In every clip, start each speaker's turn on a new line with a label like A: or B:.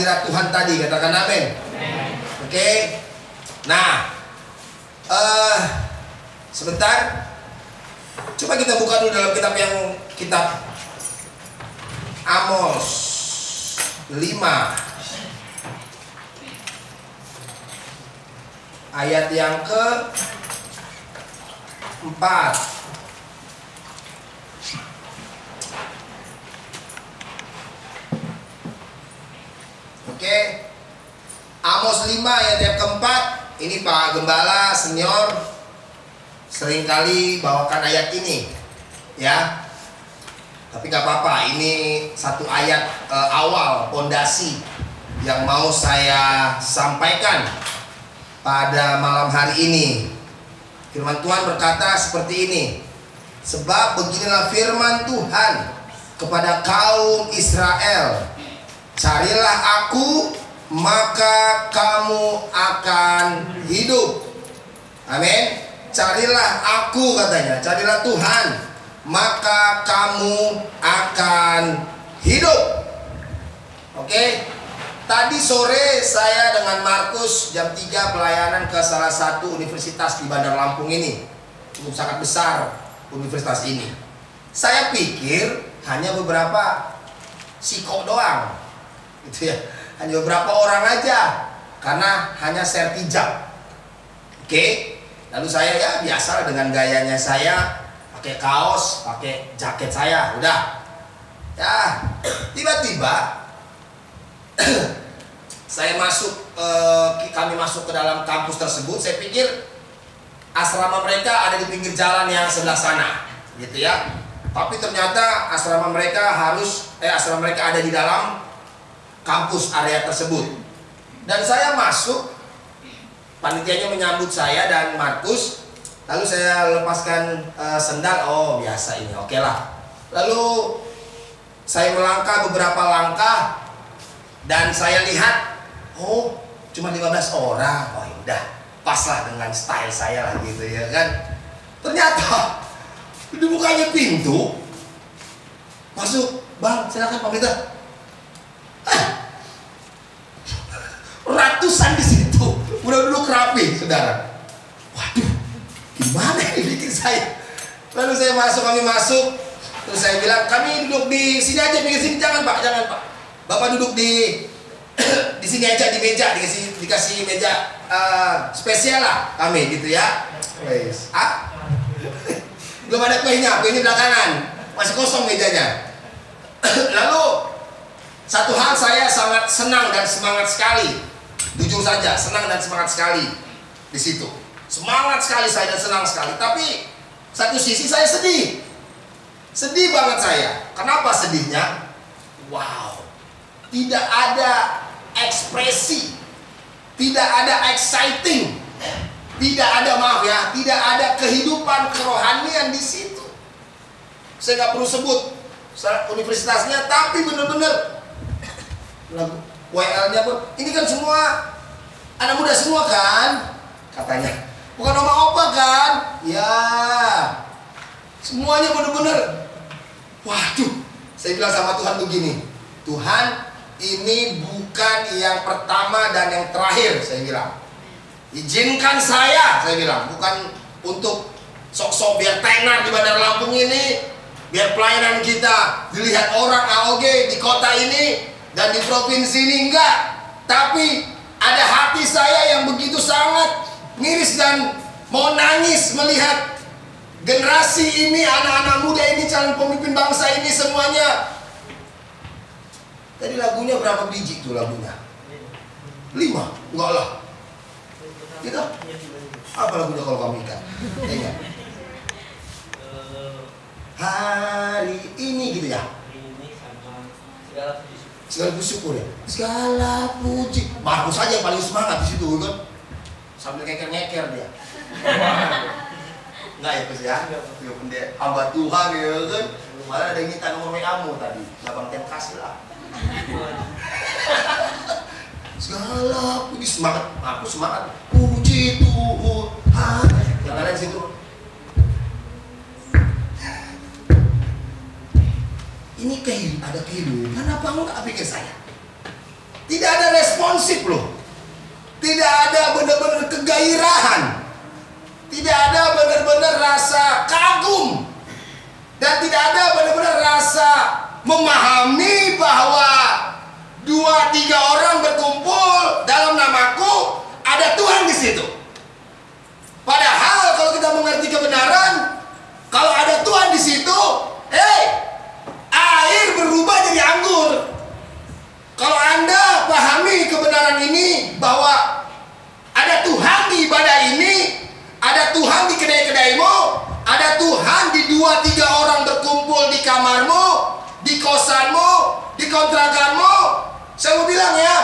A: hadirat Tuhan tadi, katakan amin. Oke. Nah, sebentar. Coba kita buka dulu dalam kitab Amos 5 ayat yang ke-4. Oke. Amos 5 ayat yang keempat. Ini Pak Gembala senior seringkali bawakan ayat ini, ya. Tapi nggak apa-apa, ini satu ayat awal pondasi yang mau saya sampaikan pada malam hari ini. Firman Tuhan berkata seperti ini. Sebab beginilah firman Tuhan kepada kaum Israel. Carilah aku, maka kamu akan hidup. Amin. Carilah aku, katanya. Carilah Tuhan, maka kamu akan hidup. Oke. Tadi sore saya dengan Markus jam 3 pelayanan ke salah satu universitas di Bandar Lampung ini. Cukup sangat besar universitas ini. Saya pikir hanya beberapa psiko doang, gitu ya. Hanya beberapa orang aja, karena hanya sertijab. Oke. Lalu saya ya biasa dengan gayanya saya, pakai kaos, pakai jaket saya, udah. Ya, tiba-tiba kami masuk ke dalam kampus tersebut. Saya pikir asrama mereka ada di pinggir jalan yang sebelah sana, gitu ya. Tapi ternyata asrama mereka ada di dalam kampus area tersebut. Dan saya masuk, panitianya menyambut saya dan Markus. Lalu saya lepaskan sendal. Oh, biasa ini, oke lah. Lalu saya melangkah beberapa langkah dan saya lihat, oh, cuma 15 orang. Oh, udah, pas lah dengan style saya lah, gitu ya kan. Ternyata dibukanya pintu, masuk, bang, silakan pamit. Ratusan di situ, udah duduk rapi, saudara. Waduh, gimana ini bikin saya? Lalu kami masuk, terus saya bilang, kami duduk di sini aja, di sini. Jangan pak, bapak duduk di sini aja, di meja, dikasih meja spesial lah kami, gitu ya. Belum ada kuenya belakangan, masih kosong mejanya. Lalu satu hal, saya sangat senang dan semangat sekali. Jujur saja, senang dan semangat sekali di situ. Semangat sekali saya dan senang sekali. Tapi satu sisi saya sedih. Sedih banget saya. Kenapa sedihnya? Wow. Tidak ada ekspresi. Tidak ada exciting. Tidak ada, maaf ya, tidak ada kehidupan kerohanian di situ. Saya nggak perlu sebut universitasnya, tapi benar-benar WL-nya pun, ini kan semua anak muda semua kan, katanya. Bukan oma-opa kan? Ya, semuanya benar-benar. Waduh, saya bilang sama Tuhan begini, Tuhan, ini bukan yang pertama dan yang terakhir, saya bilang. Izinkan saya bilang, bukan untuk sok-sok biar tenar di Bandar Lampung ini, biar pelayanan kita dilihat orang AOG di kota ini dan di provinsi ini, enggak. Tapi ada hati saya yang begitu sangat miris dan mau nangis melihat generasi ini, anak-anak muda ini, calon pemimpin bangsa ini semuanya. Tadi lagunya berapa biji tuh lagunya? 5? Enggak lah. Gitu? Apa lagunya kalau kamu ikan? Ingat. Hari ini gitu ya. Segala puji syukur ya. Segala puji. Markus saja yang paling semangat di situ kan. Sambil ngeker-ngeker dia. Enggak ya Kus ya? Ya benda hamba Tuhan ya kan. Malah ada yang minta nomor WA-mu tadi. Abang Ten kasih lah. Segala puji, semangat. Markus semangat. Puji Tuhan. Yang ada di situ. Ini ada kehidupan apa enggak pikir saya? Tidak ada responsif loh. Tidak ada benar-benar kegairahan. Tidak ada benar-benar rasa kagum. Dan tidak ada benar-benar rasa memahami bahwa 2-3 orang berkumpul dalam namaku, ada Tuhan di situ. Padahal kalau kita mengerti kebenaran, kalau ada Tuhan di situ, air berubah jadi anggur. Kalau Anda pahami kebenaran ini, bahwa ada Tuhan di ibadah ini, ada Tuhan di kedai-kedaimu, ada Tuhan di 2-3 orang berkumpul di kamarmu, di kosanmu, di kontrakanmu. Saya mau bilang ya,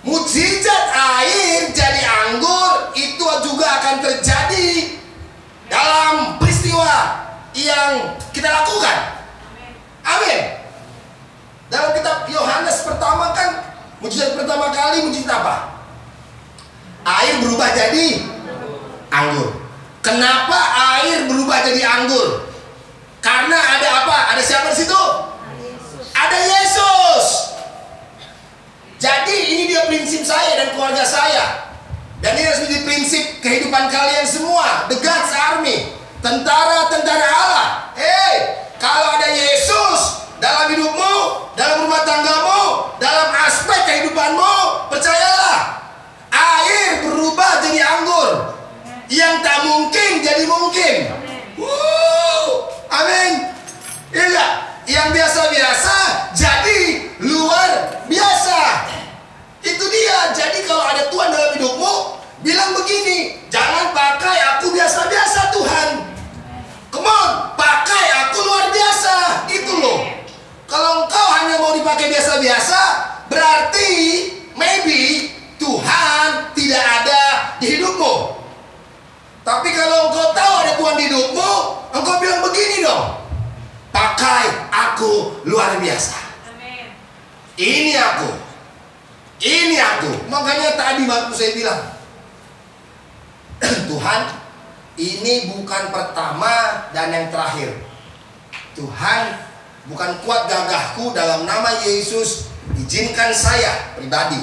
A: mukjizat air jadi anggur itu juga akan terjadi dalam peristiwa yang kita lakukan. Amin. Dalam kitab Yohanes pertama kan, mukjizat pertama kali, mukjizat apa? Air berubah jadi anggur. Kenapa air berubah jadi anggur? Karena ada apa? Ada siapa di situ? Ada Yesus. Jadi ini dia prinsip saya dan keluarga saya. Dan ini harus menjadi prinsip kehidupan kalian semua. The God's Army, tentara-tentara Allah. Kalau ada Yesus dalam hidupmu, dalam rumah tanggamu, dalam aspek kehidupanmu, percayalah, air berubah jadi anggur. Yang tak mungkin jadi mungkin. Amin. Iya, yang biasa-biasa jadi luar biasa. Itu dia. Jadi kalau ada Tuhan dalam hidupmu, bilang begini, jangan pakai aku biasa-biasa Tuhan. Come on, pakai aku luar biasa. Itu loh. Kalau engkau hanya mau dipakai biasa-biasa, berarti maybe Tuhan tidak ada di hidupmu. Tapi kalau engkau tahu ada Tuhan di hidupmu, engkau bilang begini dong, pakai aku luar biasa. Amin. Ini aku. Ini aku. Makanya tadi waktu saya bilang, Tuhan, ini bukan pertama dan yang terakhir. Tuhan, bukan kuat gagahku, dalam nama Yesus izinkan saya pribadi.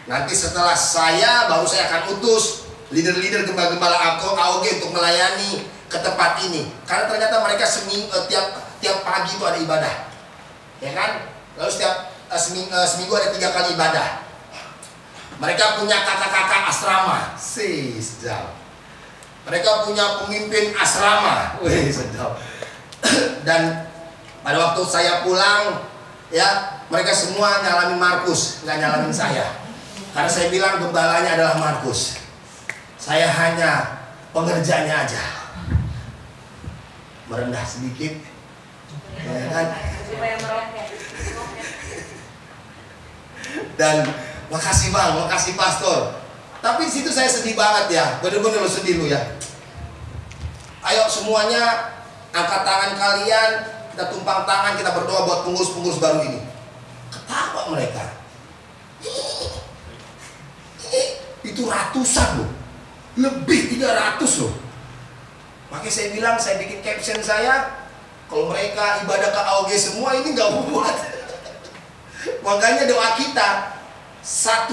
A: Nanti setelah saya, baru saya akan utus leader-leader gembala-gembala AOG untuk melayani ke tempat ini. Karena ternyata mereka tiap pagi itu ada ibadah, ya kan? Lalu setiap seminggu ada 3 kali ibadah. Mereka punya kakak-kakak asrama, sedap. Mereka punya pemimpin asrama, sedap. Dan pada waktu saya pulang, ya, mereka semua nyalamin Markus, nggak nyalamin saya. Karena saya bilang gembalanya adalah Markus. Saya hanya pengerjanya aja. Merendah sedikit, ya kan? Dan makasih bang, makasih pastor. Tapi di situ saya sedih banget ya, bener-bener lo sedih lo ya. Ayo semuanya angkat tangan kalian, kita tumpang tangan, kita berdoa buat pengurus-pengurus baru ini. Ketawa mereka. Itu ratusan loh, lebih 300 loh. Makanya saya bilang, saya bikin caption saya, kalau mereka ibadah ke AOG semua ini nggak buat. Makanya doa kita 1.000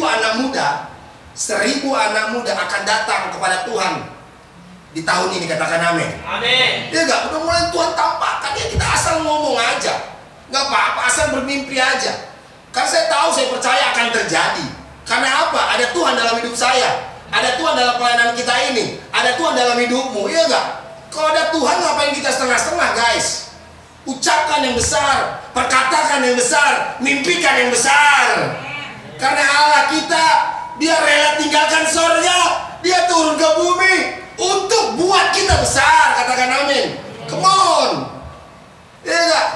A: anak muda, 1.000 anak muda akan datang kepada Tuhan di tahun ini, katakan amin. Amin. Ya nggak, udah mulai Tuhan tampakkan ya, kita asal ngomong aja, nggak apa-apa, asal bermimpi aja. Karena saya tahu, saya percaya akan terjadi. Karena apa? Ada Tuhan dalam hidup saya, ada Tuhan dalam pelayanan kita ini, ada Tuhan dalam hidupmu, iya nggak? Kalau ada Tuhan, ngapain kita setengah-setengah, guys? Ucapkan yang besar, perkatakan yang besar, mimpikan yang besar. Karena Allah kita, dia rela tinggalkan surga, dia turun ke bumi untuk buat kita besar, katakan amin. Come on, iya nggak?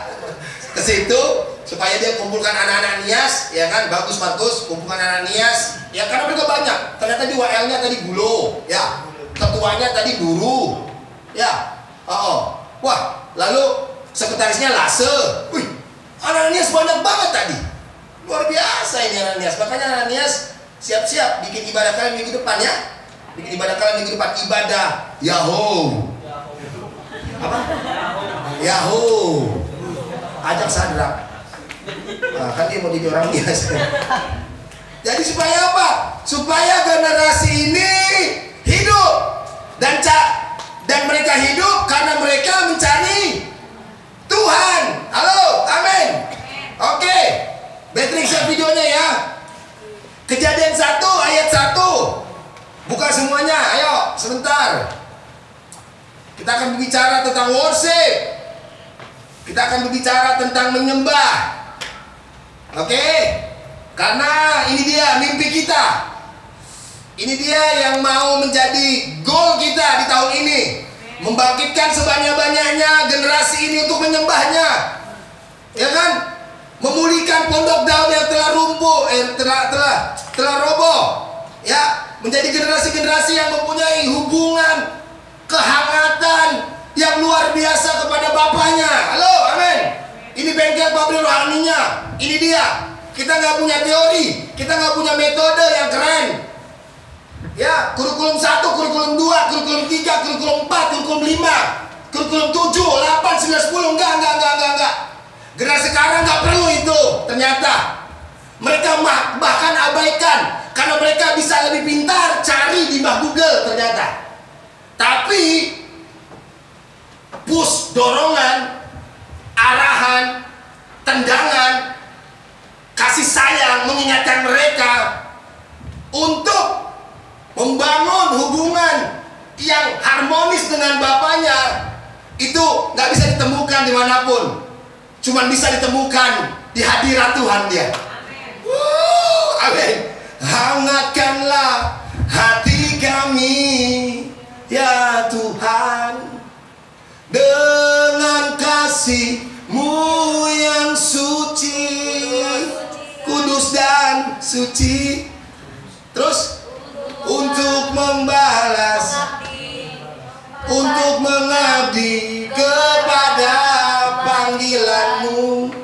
A: Ke situ supaya dia kumpulkan anak-anak Nias, ya kan? Bagus Markus, kumpulkan anak Nias, ya karena mereka banyak. Ternyata di WL-nya tadi Gulo, ya. Ketuanya tadi Duru, ya. Wah, lalu sekretarisnya Lase. Wih, anak Nias banyak banget tadi. Luar biasa ini anak Nias. Makanya anak Nias siap-siap bikin ibadah kalian minggu depan ya. Bikin ibadah kalian minggu depan, ibadah Yahoo. Apa? Yahoo. Ajak Sadrak. Nah, kan dia mau jadi orang biasa. Jadi supaya apa? Supaya generasi ini hidup dan mereka hidup karena mereka mencari Tuhan. Halo, amin. Oke, Patrick share videonya ya. Kejadian 1 ayat 1. Buka semuanya, ayo sebentar. Kita akan berbicara tentang worship. Kita akan berbicara tentang menyembah. Oke? Karena ini dia mimpi kita. Ini dia yang mau menjadi goal kita di tahun ini. Membangkitkan sebanyak-banyaknya generasi ini untuk menyembahnya. Ya kan? Memulihkan pondok daun yang telah lumpuh, telah roboh. Ya, menjadi generasi-generasi yang mempunyai hubungan kehangatan yang luar biasa kepada Bapaknya. Halo, amin. Ini bengkel pabrik rohaninya. Ini dia. Kita nggak punya teori, kita nggak punya metode yang keren. Ya, kurikulum 1, kurikulum 2, kurikulum 3, kurikulum 4, kurikulum 5, kurikulum 7, 8, 9, 10. Enggak. Generasi sekarang nggak perlu itu. Ternyata mereka bahkan abaikan karena mereka bisa lebih pintar cari di Google ternyata. Tapi push, dorongan, arahan, tendangan, kasih sayang mengingatkan mereka untuk membangun hubungan yang harmonis dengan Bapaknya itu nggak bisa ditemukan dimanapun. Cuman bisa ditemukan di hadirat Tuhan dia. Amin. Hangatkanlah hati kami ya Tuhan dengan kasih-Mu yang suci, kudus dan suci. Terus untuk membalas, untuk mengabdi kepada panggilan-Mu.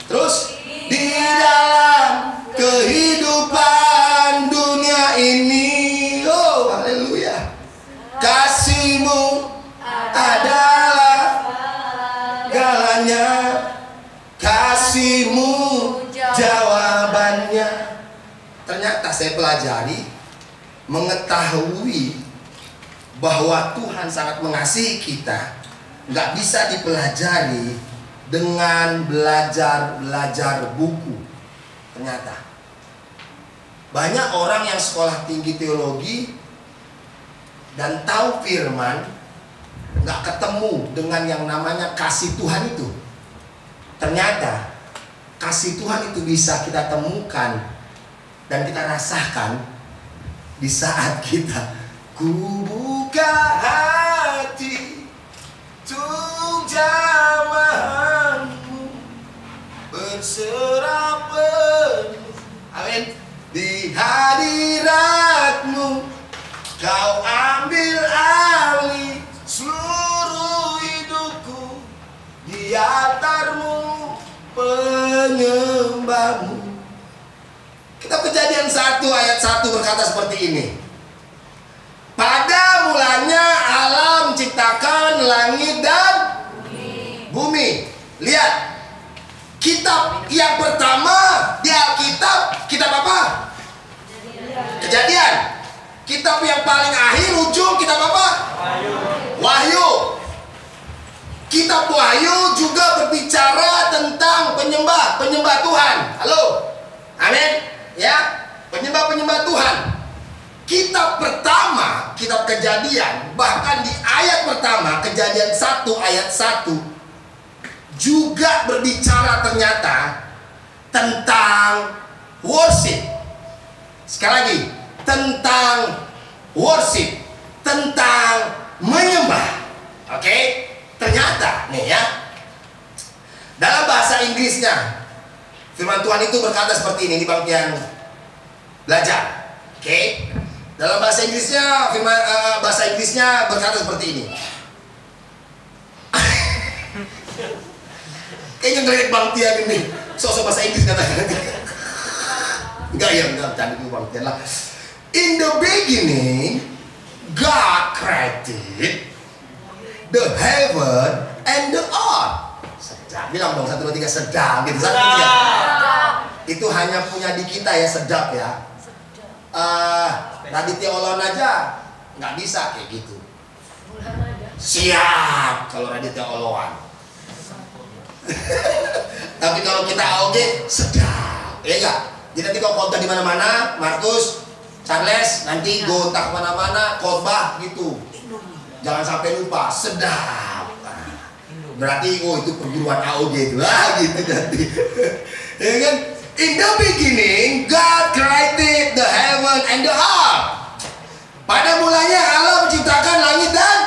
A: Terus di dalam kehidupan dunia ini, oh haleluya, kasih-Mu adalah galanya, kasih-Mu jawabannya. Ternyata saya pelajari, mengetahui bahwa Tuhan sangat mengasihi kita nggak bisa dipelajari dengan belajar buku. Ternyata banyak orang yang sekolah tinggi teologi dan tahu firman, nggak ketemu dengan yang namanya kasih Tuhan itu. Ternyata kasih Tuhan itu bisa kita temukan dan kita rasakan di saat kita ku buka hati untuk jamahan-Mu, berserah penuh, amin, di hadirat-Mu. Kau ambil alih seluruh hidupku, di altar-Mu penyembah-Mu. Kitab Kejadian 1 ayat 1 berkata seperti ini. Pada mulanya Allah menciptakan langit dan bumi. Lihat, kitab yang pertama di Alkitab, kitab apa? Kejadian. Kitab yang paling akhir ujung, kitab apa? Wahyu. Kitab Wahyu juga berbicara tentang penyembah Tuhan. Halo, amin. Ya, penyembah Tuhan. Kitab pertama, kitab Kejadian, bahkan di ayat pertama, Kejadian 1 ayat 1 juga berbicara ternyata tentang worship. Sekali lagi, tentang worship, tentang menyembah. Oke? Ternyata nih ya, dalam bahasa Inggrisnya firman Tuhan itu berkata seperti ini di bagian belajar. Oke? Dalam bahasa Inggrisnya, bahasa Inggrisnya berkata seperti ini. Kayaknya ngeledek Bang Tian ini. Sosok bahasa Inggris katanya. Enggak, tadi itu Bang Tian lah. In the beginning, God created the heaven and the earth. sedap. Bilang dong 1, 2, 3 sedap gitu. 1, 2, 3. Itu hanya punya di kita ya, sedap ya. Raditya Oloan aja nggak bisa kayak gitu. Siap kalau Raditya Oloan. Tapi kalau kita AOG sedap, ya enggak? Jadi nanti kalau khotbah di mana-mana, Markus, Charles, nanti go entah kemana-mana, khotbah gitu. Jangan sampai lupa, sedap. Berarti itu perguruan AOG itu lah gitu nanti. Ya kan? In the beginning, God created the heaven and the earth. Pada mulanya Allah menciptakan langit dan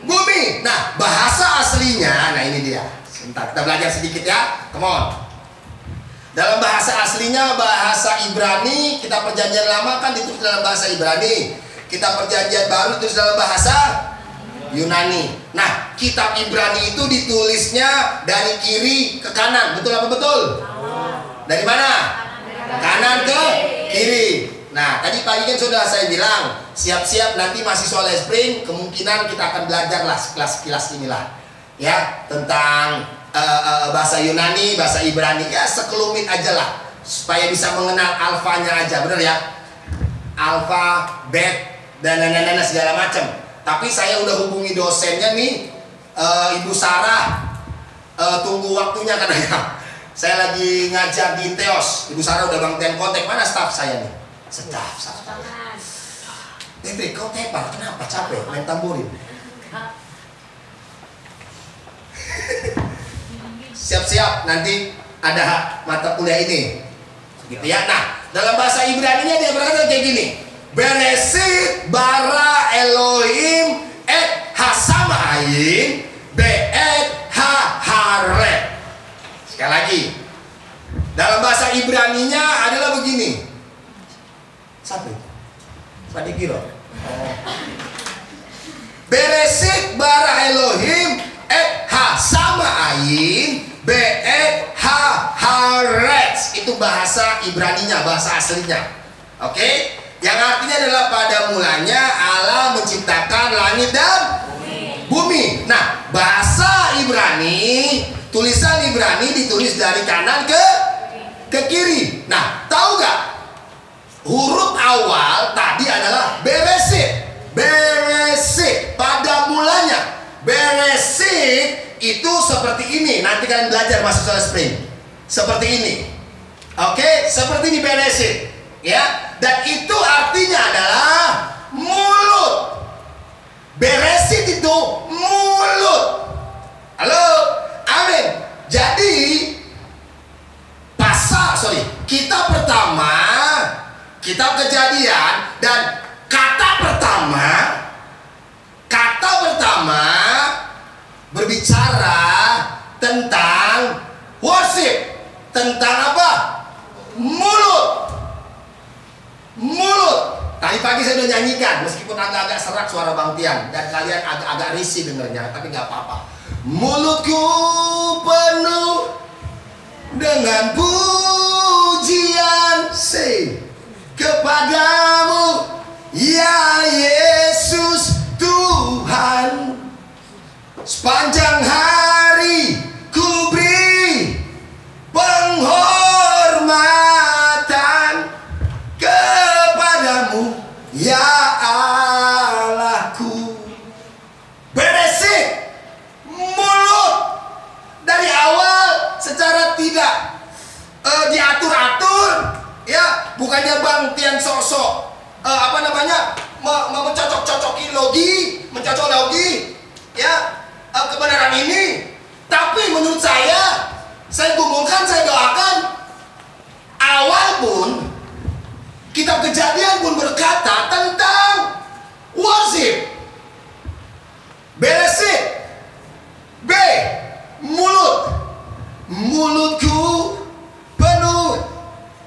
A: bumi. Nah, bahasa aslinya, nah ini dia. Sebentar, kita belajar sedikit ya. Come on. Dalam bahasa aslinya, bahasa Ibrani, kita perjanjian lama kan ditulis dalam bahasa Ibrani. Kita perjanjian baru ditulis dalam bahasa Yunani. Nah, kitab Ibrani itu ditulisnya dari kiri ke kanan. Betul apa betul? Dari mana? Kanan ke kiri. Nah, tadi pagi kan sudah saya bilang, siap-siap nanti mahasiswa Lespring, kemungkinan kita akan belajar lah sekilas-kilas inilah. Ya, tentang bahasa Yunani, bahasa Ibrani, ya sekelumit aja lah. Supaya bisa mengenal alfanya aja, bener ya? Alfa, bet, dan segala macam. Tapi saya udah hubungi dosennya nih, Ibu Sarah, tunggu waktunya katanya. Saya lagi ngajar di Teos, Ibu Sarah udah bangtian kontak, mana staff saya nih? Staff saya. Bebe, kau tepar, kenapa? Capek main tamborin? Siap-siap, nanti ada mata kuliah ini, gitu ya. Nah, dalam bahasa Ibrani-nya dia berkata kayak gini. Bereshit bara Elohim et hasamayim be'et ha-haret. Sekali lagi, dalam bahasa Ibrani-nya adalah begini. Siapa itu? Pak Dikiro. Bereshit bara Elohim et hasamayim be'et ha-haret. Itu bahasa Ibrani-nya, bahasa aslinya. Oke? Yang artinya adalah pada mulanya Allah menciptakan langit dan bumi. Nah, bahasa Ibrani, tulisan Ibrani ditulis dari kanan ke kiri. Nah, tahu gak? Huruf awal tadi adalah Bereshit. Bereshit, pada mulanya. Bereshit itu seperti ini. Nanti kalian belajar masuk kelas spring. Seperti ini. Oke, seperti ini Bereshit. Ya, dan itu artinya adalah mulut. Bereshit itu mulut. Halo, amin. Jadi kitab pertama, kitab Kejadian, dan kata pertama berbicara tentang worship, tentang apa? Mulut. Tadi pagi saya udah nyanyikan, meskipun agak-agak serak suara Bang Tian dan kalian agak-agak risih dengernya, tapi nggak apa-apa. Mulutku penuh dengan pujian kepadamu, ya Yesus Tuhan. Sepanjang hari ku beri penghormatan kepadamu, ya Allahku. Bereshit, mulut. Dari awal secara tidak diatur-atur, ya, bukannya Bang Tian sok-sok mencocok-cocoki mencocok logi, ya, kebenaran ini. Tapi menurut saya gumulkan, saya doakan, awal pun kitab Kejadian pun berkata tentang worship. Bereshit, B, mulut. Mulutku penuh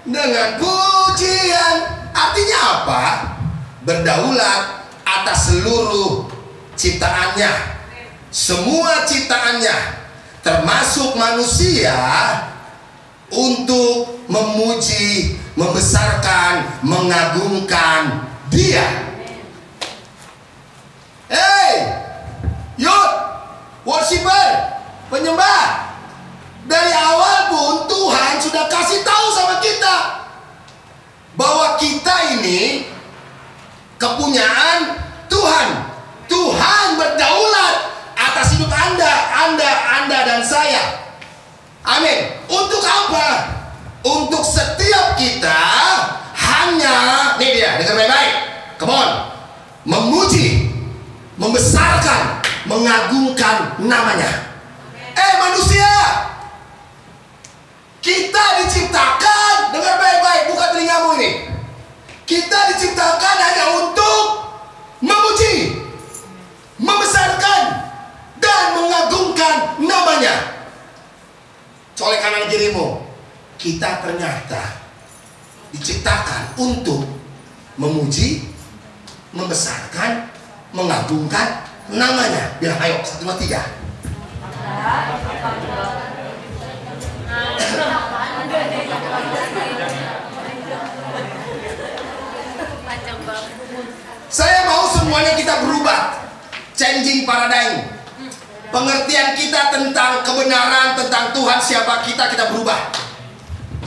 A: dengan pujian. Artinya apa? Berdaulat atas seluruh ciptaannya. Semua ciptaannya, termasuk manusia, untuk memuji, membesarkan, mengagungkan Dia. Hey, youth, worshiper, penyembah, Dari awal pun Tuhan sudah kasih tahu sama kita bahwa kita ini kepunyaan Tuhan. Tuhan berdaulat atas hidup Anda dan saya. Amin. Untuk apa? Untuk setiap kita hanya, nih dia, dengar baik-baik. Come on. Memuji, membesarkan, mengagungkan namanya. Manusia, kita diciptakan, dengar baik-baik, buka telingamu ini. Kita diciptakan hanya untuk memuji, membesarkan, dan mengagungkan namanya. Colek kanan kirimu. Kita ternyata diciptakan untuk memuji, membesarkan, mengagungkan namanya. Bilang ayo, 1, 2, 3. Saya mau semuanya kita berubah. Changing paradigm. Pengertian kita tentang kebenaran, tentang Tuhan, siapa kita berubah.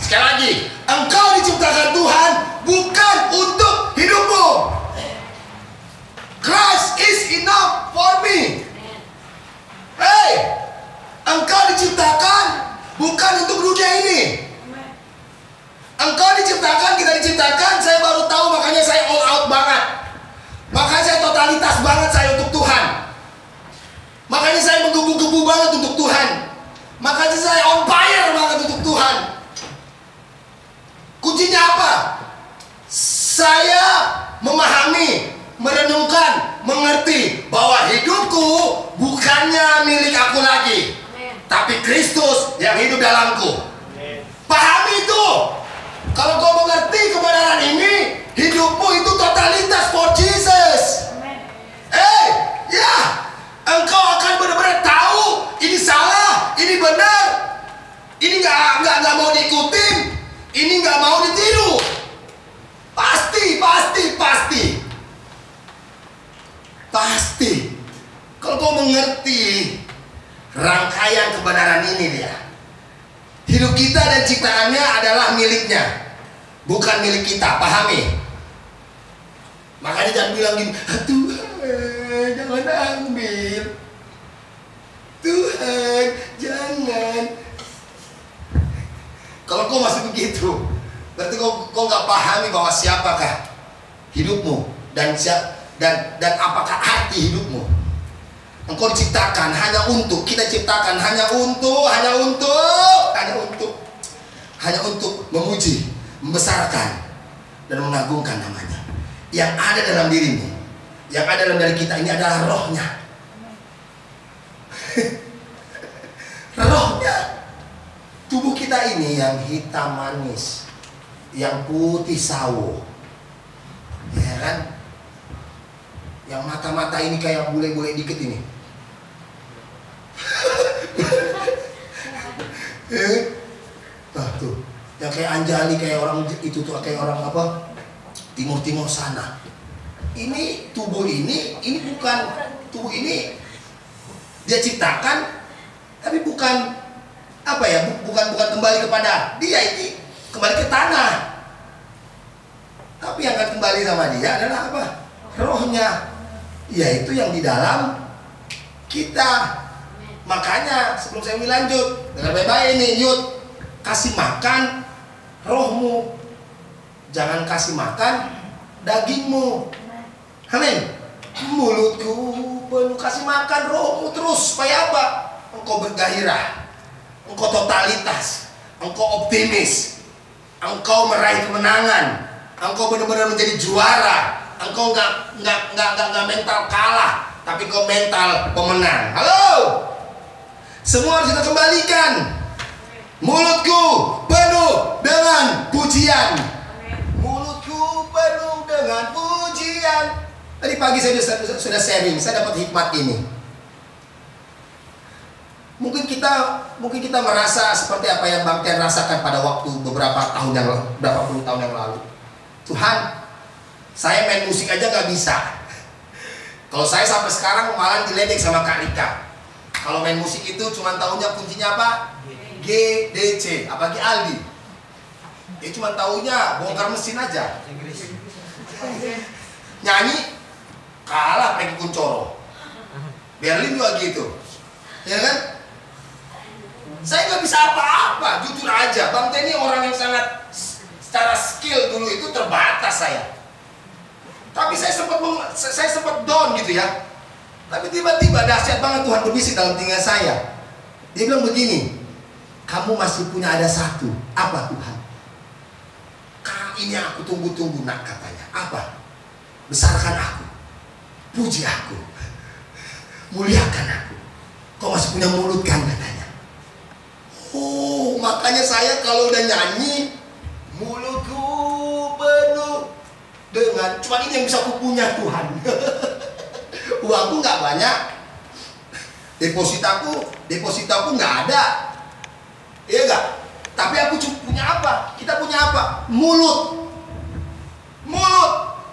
A: Sekali lagi, engkau diciptakan Tuhan bukan untuk hidupmu. Christ is enough for me. Hey, engkau diciptakan bukan untuk dunia ini. Engkau diciptakan, kita diciptakan, saya baru tahu, makanya saya all out banget. Makanya saya totalitas banget saya untuk Tuhan. Makanya saya menggebu-gebu banget untuk Tuhan. Makanya saya on fire banget untuk Tuhan. Kuncinya apa? Saya memahami, merenungkan, mengerti bahwa hidupku bukannya milik aku lagi, tapi Kristus yang hidup dalamku. Pahami itu. Kalau kau mengerti kebenaran ini, hidupmu itu totalitas for Jesus. Ya, engkau akan benar-benar tahu ini salah, ini benar, ini nggak mau diikutin, ini nggak mau ditiru. Pasti. Kalau kau mengerti rangkaian kebenaran ini, dia hidup kita dan ciptaannya adalah miliknya, bukan milik kita. Pahami? Makanya jangan bilang gini, Tuhan jangan ambil, Tuhan jangan. Kalau kau masih begitu, berarti kau nggak pahami bahwa siapakah hidupmu dan apakah arti hidupmu. Engkau diciptakan hanya untuk, kita ciptakan hanya untuk memuji, membesarkan, dan mengagungkan namanya. Yang ada dalam dirimu, yang ada dalam diri kita ini adalah rohnya. Rohnya. Tubuh kita ini yang hitam manis, yang putih sawo, ya kan? Yang mata-mata ini kayak bule-bule dikit ini. Tuh, yang kayak Anjali, kayak orang itu tuh, kayak orang apa? Timur sana. Ini tubuh ini bukan tubuh ini dia ciptakan, tapi bukan apa ya? Bukan kembali kepada dia, ini kembali ke tanah. Tapi yang akan kembali sama dia adalah apa? Rohnya, yaitu yang di dalam kita. Makanya sebelum saya lanjut, dengar baik-baik ini, Yud, kasih makan rohmu, jangan kasih makan dagingmu. Amin. Mulutku penuh, kasih makan rohmu terus. Supaya apa? Engkau bergairah, engkau totalitas, engkau optimis, engkau meraih kemenangan, engkau benar-benar menjadi juara. Engkau nggak mental kalah, tapi kau mental pemenang. Halo, semua harus kita kembalikan. Mulutku penuh dengan pujian. Mulutku penuh dengan pujian. Tadi pagi saya sudah sharing, saya dapat hikmat ini. Mungkin kita merasa seperti apa yang Bang Tian rasakan pada waktu beberapa puluh tahun yang lalu. Tuhan, saya main musik aja nggak bisa. Kalau saya sampai sekarang malah diledek sama Kak Rika. Kalau main musik itu cuma tahunya kuncinya apa? GDC, apalagi Aldi. Dia cuma taunya bongkar mesin aja. Nyanyi kalah Peggy Kuncoro. Berlin juga gitu, ya kan? Saya nggak bisa apa-apa, jujur aja. Bang Teni orang yang sangat secara skill dulu itu terbatas saya. Tapi saya sempat down gitu ya. Tapi tiba-tiba dahsyat banget Tuhan berbisik dalam telinga saya. Dia bilang begini, kamu masih punya ada satu. Apa Tuhan? Ini yang aku tunggu-tunggu nak, katanya. Apa? Besarkan aku, puji aku, muliakan aku. Kau masih punya mulut kan, katanya. Oh, makanya saya kalau udah nyanyi, mulutku penuh dengan, cuma ini yang bisa aku punya Tuhan. Uangku nggak banyak, depositaku nggak ada, iya nggak? Tapi aku cuma punya apa? Kita punya apa? Mulut.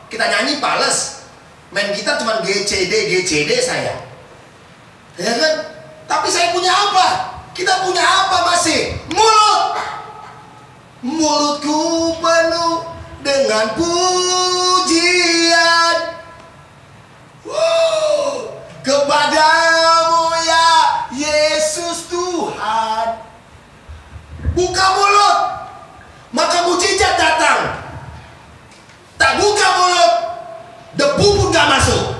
A: Kita nyanyi pales, main gitar cuma GCD saya, ya kan? Tapi saya punya apa? Kita punya apa masih? Mulut. Mulutku penuh dengan pujian. Kepadamu ya Yesus Tuhan. Buka mulut, maka mujizat datang. Tak buka mulut, debu pun gak masuk.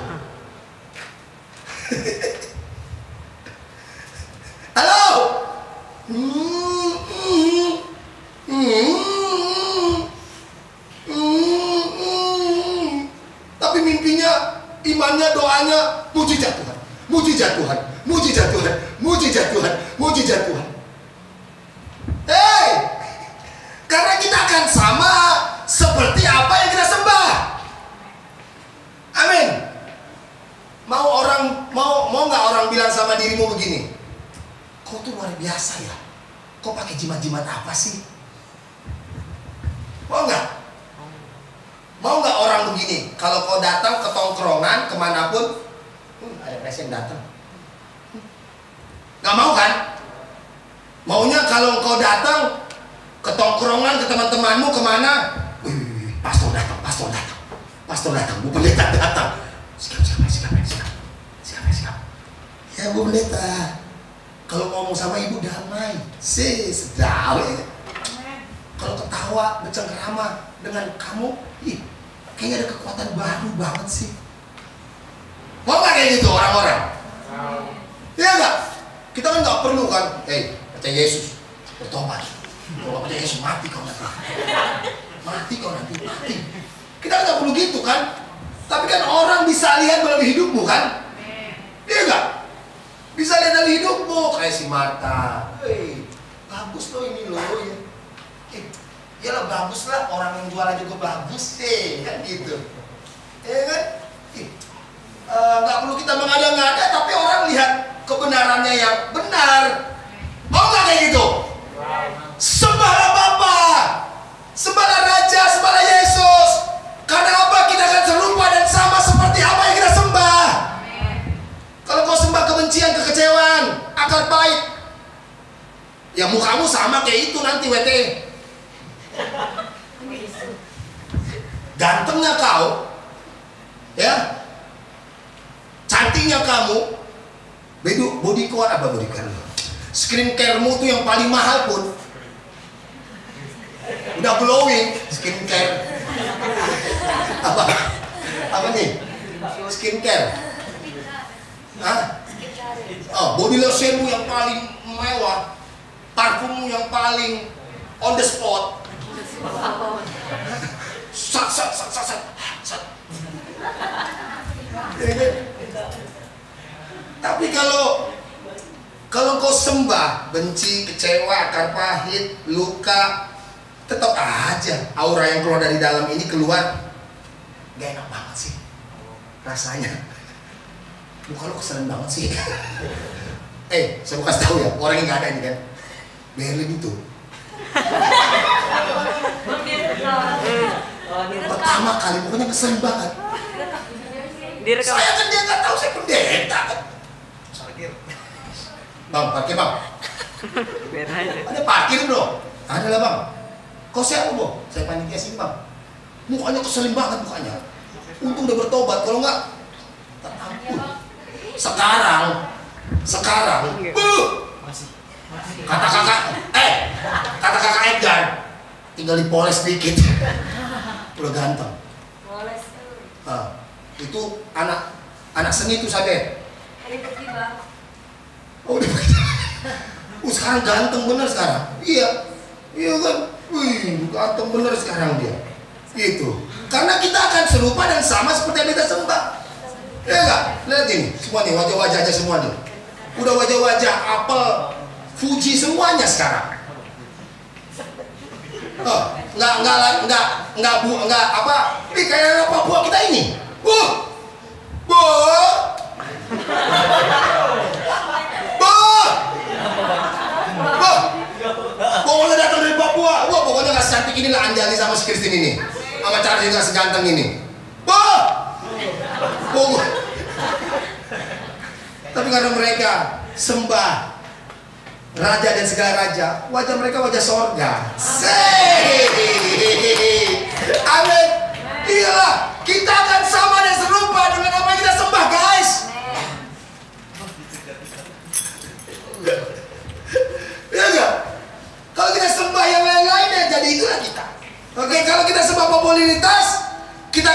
A: Halo? Tapi mimpinya, imannya, doanya, mujizat Tuhan, mujizat Tuhan, mujizat Tuhan, mujizat Tuhan, mujizat Tuhan. Hei, karena kita akan sama seperti apa yang kita sembah. Amin. Mau nggak orang bilang sama dirimu begini, kau tuh luar biasa ya, kau pakai jimat-jimat apa sih? Mau nggak orang begini, kalau kau datang ke tongkrongan kemanapun, ada pasien datang, nggak mau kan? Maunya kalau kau datang ke tongkrongan, ke teman-temanmu kemana, pastor datang, Bu Pendeta datang. Sikap. Ya Bu Pendeta, kalau ngomong sama ibu damai, sedap. Kalau ketawa, bercengkerama dengan kamu, kayaknya ada kekuatan baru banget sih. Mau nggak kayak gitu orang-orang? Iya nggak? Kita kan nggak perlu kan, percaya Yesus, bertobat. Kalau nggak percaya Yesus, mati kau nanti. Mati. Kita nggak perlu gitu kan? Tapi kan orang bisa lihat melalui hidupmu kan? Iya nggak? Bisa lihat dari hidupmu. Kayak si Marta, bagus loh ini loh ya. Iyalah bagus lah, orang yang jualan juga bagus kan gitu. Ya kan? Nggak perlu kita mengada-ngada, tapi orang lihat kebenarannya yang benar. Mau nggak kayak gitu? Sembahlah Bapa, sembahlah Raja, sembahlah Yesus. Karena apa? Kita akan serupa dan sama seperti apa yang kita sembah. Kalau kau sembah kebencian, kekecewaan, akal pahit, ya mukamu sama kayak itu nanti WT. Gantengnya kau, ya, cantiknya kamu, body care, skincare-mu tuh yang paling mahal pun udah glowing, skincare. Apa nih? Skincare. Hah? Oh, body lotionmu yang paling mewah, parfummu yang paling on the spot. Sat. Tapi kalau kau sembah benci, kecewa, akar pahit, luka, tetap aja aura yang keluar dari dalam ini keluar gak enak banget sih rasanya. Muka lo keselen banget sih. Saya mau kasih tahu ya, orang yang gak ada ini kan, Berlin itu pertama kali pokoknya kesel banget. Saya kan dia nggak tahu saya pendeta kan. Bang, pakai bang. Ada parkir bro? Ada lah bang. Kau siapa bro? Saya panitia sini bang. Mukanya keselin banget mukanya. Untung udah bertobat, kalau enggak tak ampun. Sekarang kata kakak Edgar tinggal dipoles dikit udah ganteng. Itu anak seni tuh Sabe. Oh udah sekarang ganteng bener sekarang. Iya kan. Wih, ganteng bener sekarang dia. Itu karena kita akan serupa dan sama seperti yang kita sembah. Ya enggak? Lihat ini semua nih, wajah-wajahnya semua nih. Udah wajah-wajah apel Fuji semuanya sekarang. Enggak apa? Ini kayak Papua kita ini. Pokoknya datang dari Papua. Wah, pokoknya nggak secantik inilah Anjali sama si Christine ini. Sama Charlie nggak seganteng ini. Tapi karena mereka sembah raja dan segala raja, wajah mereka wajah sorga. Amin. Iyalah, kita akan sama dan serupa dengan apa yang kita sembah, guys. Ya enggak? Kalau kita sembah yang lain-lain ya jadi itulah kita. Oke, kalau kita sembah popularitas, kita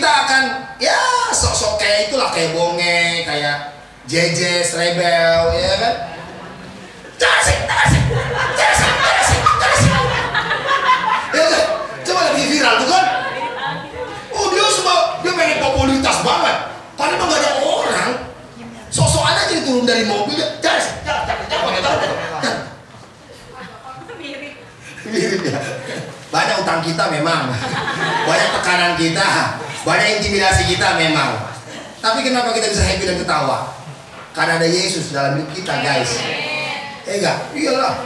A: akan ya sok-sok kayak itulah, kayak Bonge, kayak JJ, Rebel, ya kan? Tasik. Ya kan? Coba lagi viral tuh kan? Oh dia pengen popularitas banget. Padahal emang gak ada orang. Sok-sokan aja turun dari mobil, mirip ya. Banyak utang kita memang, banyak tekanan kita, banyak intimidasi kita memang. Tapi kenapa kita bisa happy dan ketawa? Karena ada Yesus dalam hidup kita, guys. Enggak? Iyalah.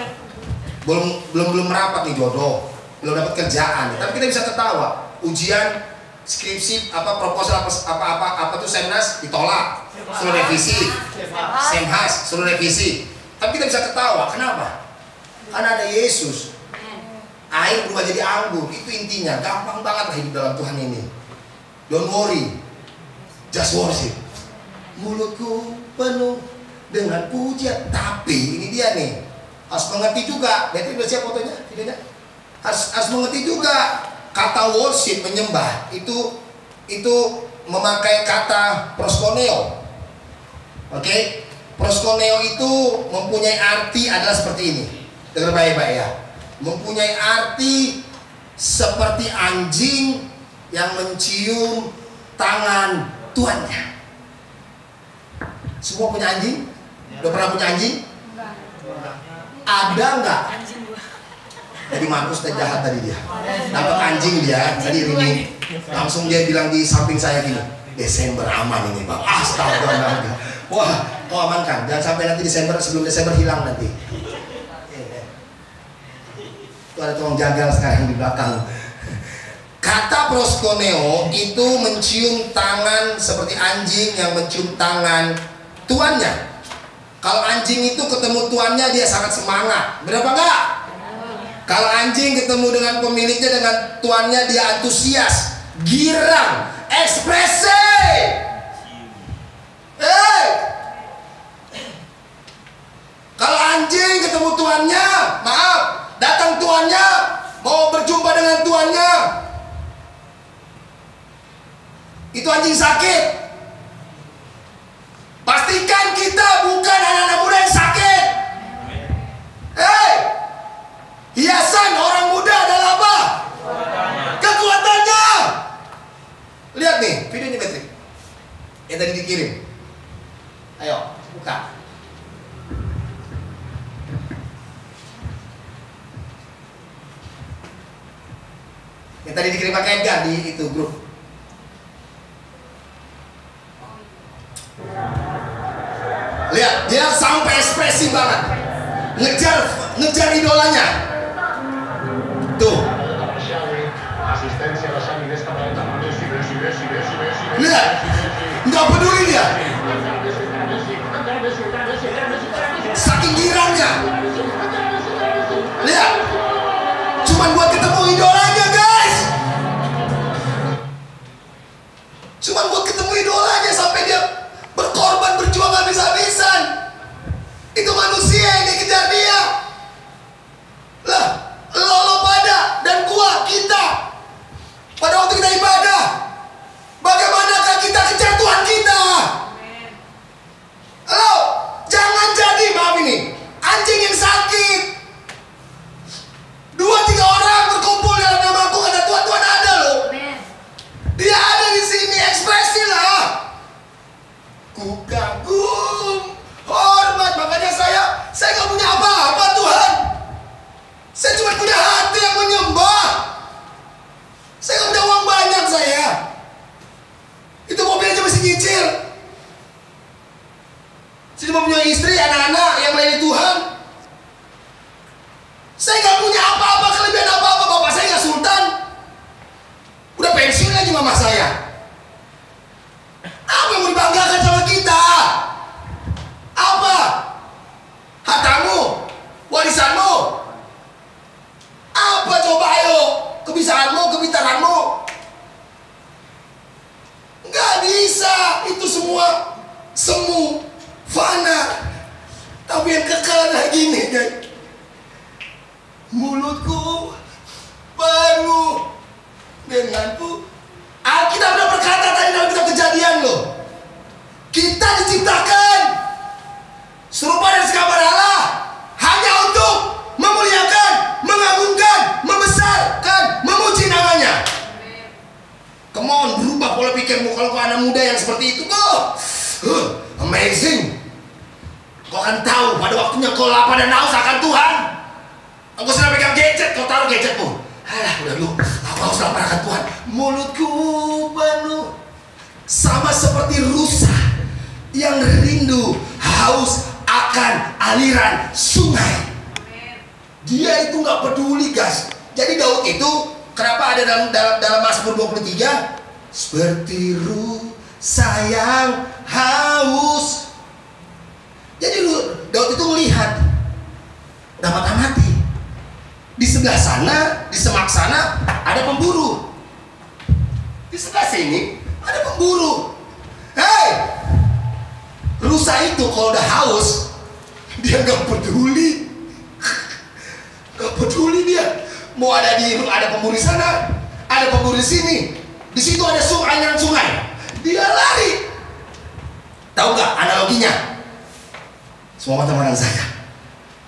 A: Belum merapat nih jodoh, belum dapat kerjaan, tapi kita bisa ketawa. Ujian, skripsi, proposal apa tuh Semnas ditolak, suruh revisi, Semhas suruh revisi. Tapi kita bisa ketawa. Kenapa? Karena ada Yesus. Air berubah jadi anggur, itu intinya. Gampang banget lah hidup dalam Tuhan ini. Don't worry, just worship. Mulutku penuh dengan pujian. Tapi ini dia nih, harus mengerti juga. Berarti udah siap fotonya, videonya? Harus mengerti juga kata worship, menyembah itu memakai kata proskuneo. Oke? Proskuneo itu mempunyai arti adalah seperti ini. Dengar baik-baik ya. Mempunyai arti seperti anjing yang mencium tangan tuannya. Semua punya anjing? Udah pernah punya anjing? Ada nggak? Jadi Markus teh jahat tadi dia. Dapat anjing dia, tadi ini langsung dia bilang di samping saya gini, Desember aman ini bang. Astaga. Wah, kau amankan. Jangan sampai nanti sebelum Desember hilang nanti. Itu ada tukang jagal sekarang di belakang. Kata proskuneo itu mencium tangan seperti anjing yang mencium tangan tuannya. Kalau anjing itu ketemu tuannya dia sangat semangat. Berapa enggak? Kalau anjing ketemu dengan pemiliknya, dengan tuannya, dia antusias, girang, ekspresi. Kalau anjing ketemu tuannya, maaf, datang tuannya, mau berjumpa dengan tuannya, itu anjing sakit. Pastikan kita bukan anak-anak muda yang sakit. Hiasan orang muda adalah apa? Kekuatannya. Lihat nih, video ini Patrick yang tadi dikirim. Ayo, buka. Yang tadi dikirim pakai Edgar di itu grup. Lihat, dia sampai ekspresi banget. Ngejar idolanya. Tuh. Lihat, nggak peduli dia. Saking girangnya. mama saya. Apa yang mau dibanggakan sama kita? Apa? Hartamu? Warisanmu? Apa coba ayo? Kebisaanmu, kepintaranmu? Nggak bisa. Itu semua semu, fana. Tapi yang kekal adalah gini, guys. Mulutku penuh denganku. Alkitab udah berkata tadi dalam kitab Kejadian loh. Kita diciptakan serupa dan segambar Allah hanya untuk memuliakan, mengagungkan, membesarkan, memuji namanya. Come on, berubah pola pikirmu. Kalau kau anak muda yang seperti itu, amazing. Kau akan tahu pada waktunya kau lapar dan haus akan Tuhan. Engkau sudah pegang gadget, kau taruh gadgetmu. Alah, udah dulu, aku harus lapar akan Tuhan. Mulutku penuh. Sama seperti rusa yang rindu, haus akan aliran sungai. Dia itu nggak peduli, guys. Jadi Daud itu kenapa ada dalam Mazmur 23? Seperti rusa yang haus. Jadi Daud itu melihat, dapat amati. Di sebelah sana, di semak sana ada pemburu. Di sebelah sini ada pemburu. Hei, rusa itu kalau udah haus, dia nggak peduli. Nggak peduli dia. Mau ada pemburu di sana, ada pemburu di sini. Di situ ada aliran sungai. Dia lari. Tahu nggak analoginya? Semua teman-teman saya.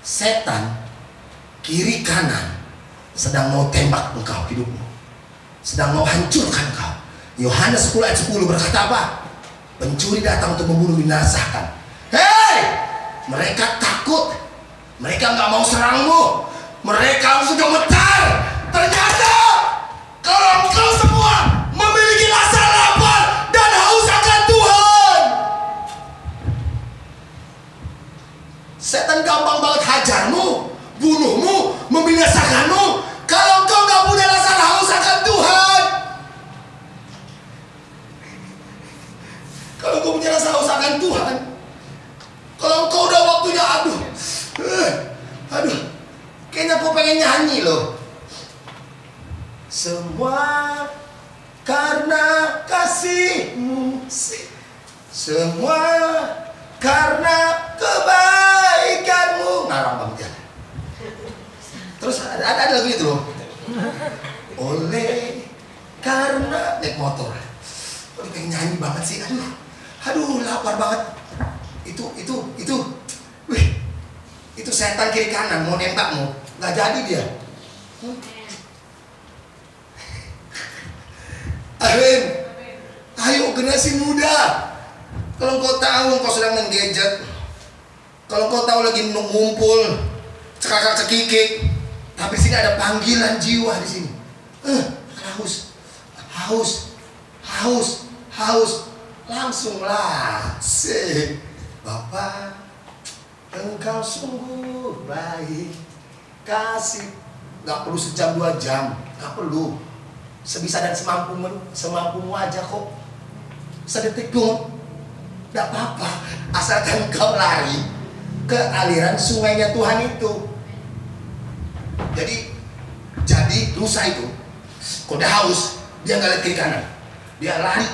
A: Setan kiri kanan sedang mau tembak engkau hidupmu, sedang mau hancurkan engkau. Yohanes 10 ayat 10 berkata apa? Pencuri datang untuk membunuh, binasakan. Hei, mereka takut, mereka nggak mau serangmu, mereka sudah gemetar. Ternyata kalau engkau semua memiliki rasa lapar dan haus akan Tuhan, setan gampang banget hajarmu, bunuhmu, membinasakanmu. Kalau engkau nggak punya rasa haus akan Tuhan, kalau engkau punya rasa haus akan Tuhan, kalau engkau udah waktunya aduh, kayaknya aku pengen nyanyi loh. Semua karena kasih-Mu, semua karena kebaikan-Mu. Ngarang banget ya. Terus ada lagu itu loh. Oleh karena naik motor. Kok pengen nyanyi banget sih. Aduh, lapar banget. Itu setan kiri kanan mau nembakmu, nggak jadi dia. Amin. Ayo generasi muda. Kalau kau tahu kau sedang main gadget, kalau kau tahu lagi ngumpul cekakak cekikik, tapi sini ada panggilan jiwa di sini. Haus, langsunglah. Bapa, Engkau sungguh baik, kasih. Gak perlu sejam 2 jam, gak perlu. Sebisa dan semampumu aja kok. Sedetik pun gak apa-apa, asalkan kau lari ke aliran sungainya Tuhan itu. Jadi rusa itu kalau udah haus, dia nggak lihat kiri kanan, dia lari.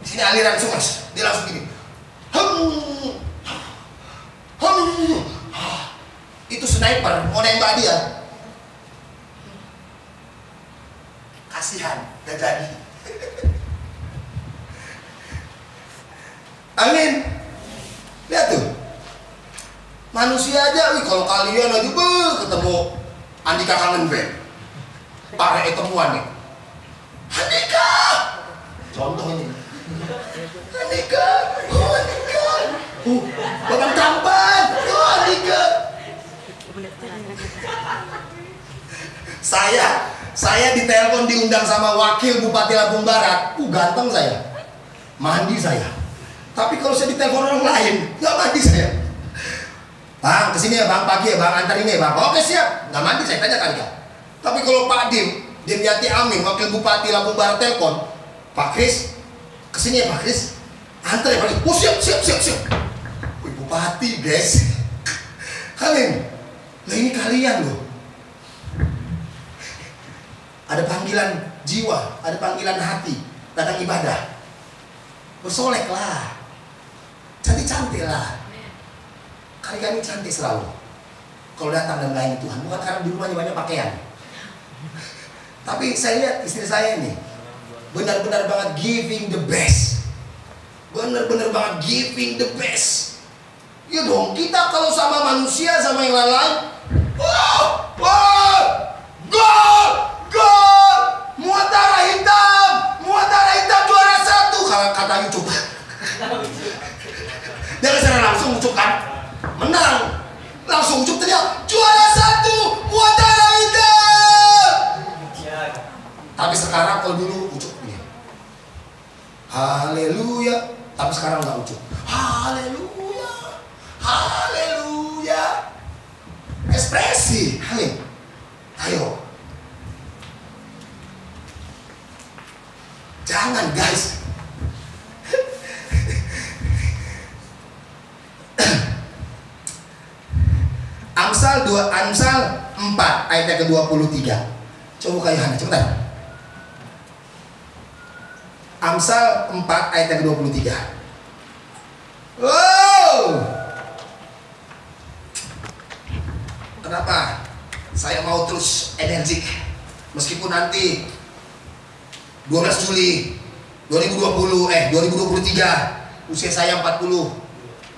A: Di sini aliran sungai, dia langsung gini. Itu sniper mau nembak dia. Kasihan, gak jadi. Amin. Lihat tuh, manusia aja, kalau kalian aja ketemu Andika kangen band, pare temuan nih. Andika, contoh ini. Andika, babang tampan, Andika. Saya ditelepon, diundang sama wakil Bupati Lampung Barat. Ganteng saya, mandi saya. Tapi kalau saya ditelepon orang lain, nggak mandi saya. Bang, kesini ya bang, pagi ya bang, antar ini ya bang. Oke siap, nggak mandi saya, tanya kali ya. Tapi kalau Pak Dim, Dimyati Amin, Wakil Bupati Lampung Barat telepon, Pak Kris, kesini ya Pak Kris, antar ya Pak Kris. Oh siap. Wih, Bupati guys. Kalian, nah ini kalian loh. Ada panggilan jiwa, ada panggilan hati, datang ibadah. Bersolek lah, cantik-cantik lah. Kali-kali cantik selalu. Kalau datang dan melayani Tuhan, bukan karena di rumahnya banyak pakaian. Tapi saya lihat istri saya ini benar-benar banget giving the best. Benar-benar banget giving the best. Ya dong, kita kalau sama manusia, sama yang lain-lain, gol! Muatara hitam juara 1. Kalau kata YouTube. Dia kesana langsung ucup kan, menang. Langsung ucup teriak, juara 1, Muatara hitam. Tapi sekarang kalau dulu ucup begini, haleluya. Tapi sekarang nggak ucup, haleluya. Ekspresi, amin. Ayo, jangan guys. Amsal 4 ayat yang ke-23. Coba buka Yohanes, cepetan. Amsal 4 ayat yang ke-23. Wow. Kenapa saya mau terus energik meskipun nanti 12 Juli 2023 usia saya 42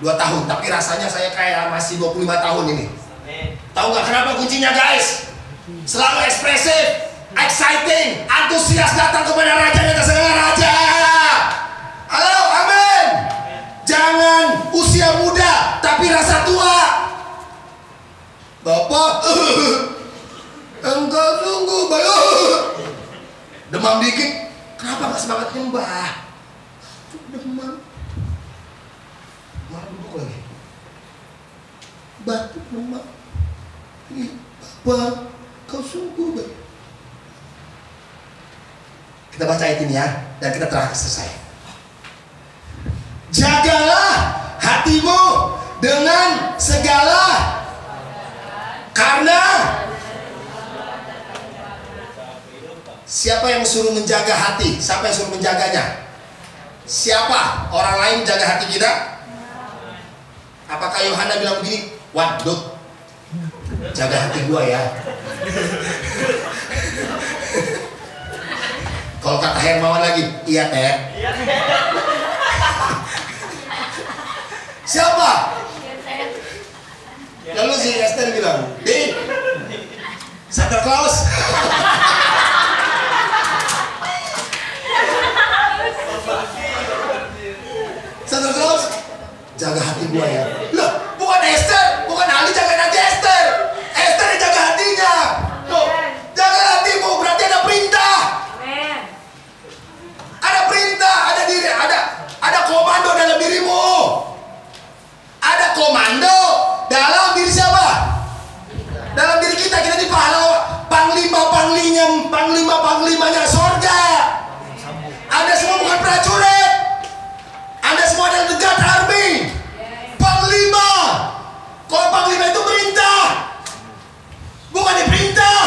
A: tahun, tapi rasanya saya kayak masih 25 tahun ini. Tahu nggak kenapa kuncinya guys? Selalu ekspresif, exciting, antusias datang kepada raja di atas segala raja. Halo, amin. Jangan usia muda tapi rasa tua. Bapak, engkau sungguh baik. Demam dikit, kenapa nggak semangat nyembah? Demam, malah duduk lagi. Batuk demam. Bapak, kau sungguh baik. Kita baca ayat ini ya, dan kita terakhir selesai. Jagalah hatimu dengan segala, karena siapa yang suruh menjaga hati? Siapa yang suruh menjaganya? Siapa? Orang lain jaga hati kita? Apakah Yohana bilang begini? Waduh, jaga hati gua ya. Kalau kata Hermawan lagi, iya Ter. Siapa? Lalu si Esther bilang, di Santa Claus. Santa Claus, jaga hati gua ya. Loh, bukan Esther, bukan Ali jaga hati Esther. Esther yang jaga hatinya. Loh, jaga hatimu berarti ada perintah. Ada perintah, ada diri, ada komando dalam dirimu. Ada komando dalam diri siapa? Dalam diri kita. Kita ini pahlawan, panglima-panglimanya sorga. Anda semua bukan prajurit. Anda semua adalah the God Army. Panglima. Kalau panglima itu perintah, bukan diperintah.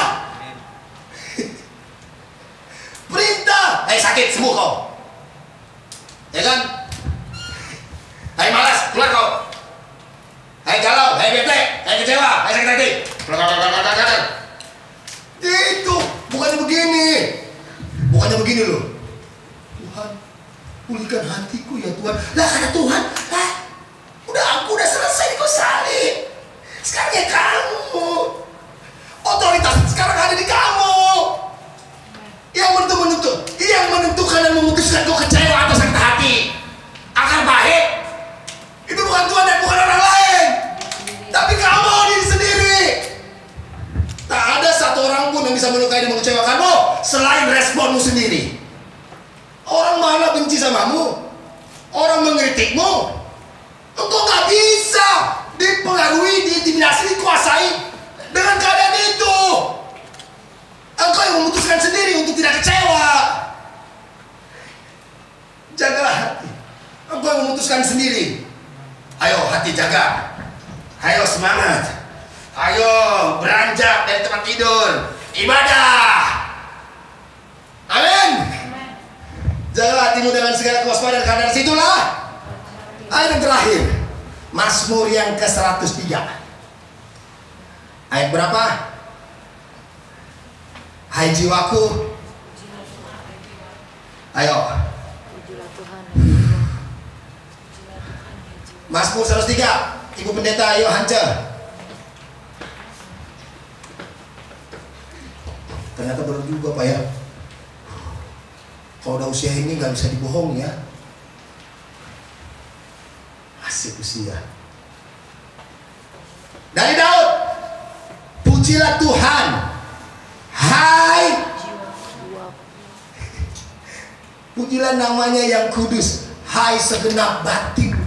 A: Perintah. Sakit, sembuh kau. Ya kan? Hai malas, keluar kau. Hai galau, hai bete, hai kecewa, hai sakit hati. Itu bukannya begini. Bukannya begini loh. Tuhan, pulihkan hatiku ya Tuhan. Lah kata Tuhan, aku udah selesai kau salib. Sekarang ya kamu. Otoritas sekarang ada di kamu. Yang menentukan dan memutuskan kau kecewa atau sakit hati akan baik. Itu bukan Tuhan dan bukan orang lain, tapi kamu diri sendiri. Tak ada satu orang pun yang bisa melukai dan mengecewakanmu selain responmu sendiri. Orang malah benci samamu, orang mengkritikmu, engkau gak bisa dipengaruhi, diintimidasi, dikuasai dengan keadaan itu. Engkau yang memutuskan sendiri untuk tidak kecewa. Jagalah hati. Engkau yang memutuskan sendiri. Ayo hati jaga. Ayo semangat. Ayo beranjak dari tempat tidur. Ibadah. Amin. Jagalah hatimu dengan segala kewaspadaan, karena dari situlah. Ayat yang terakhir, Mazmur yang ke-103. Ayat berapa? Hai jiwaku. Ayo. Mazmur 103. Ibu pendeta, ayo Hance. Ternyata berat juga Pak ya. Kalau udah usia ini nggak bisa dibohong ya. Asik usia. Dari Daud. Pujilah Tuhan. Hai. Pujilah namanya yang kudus. Hai segenap batinku.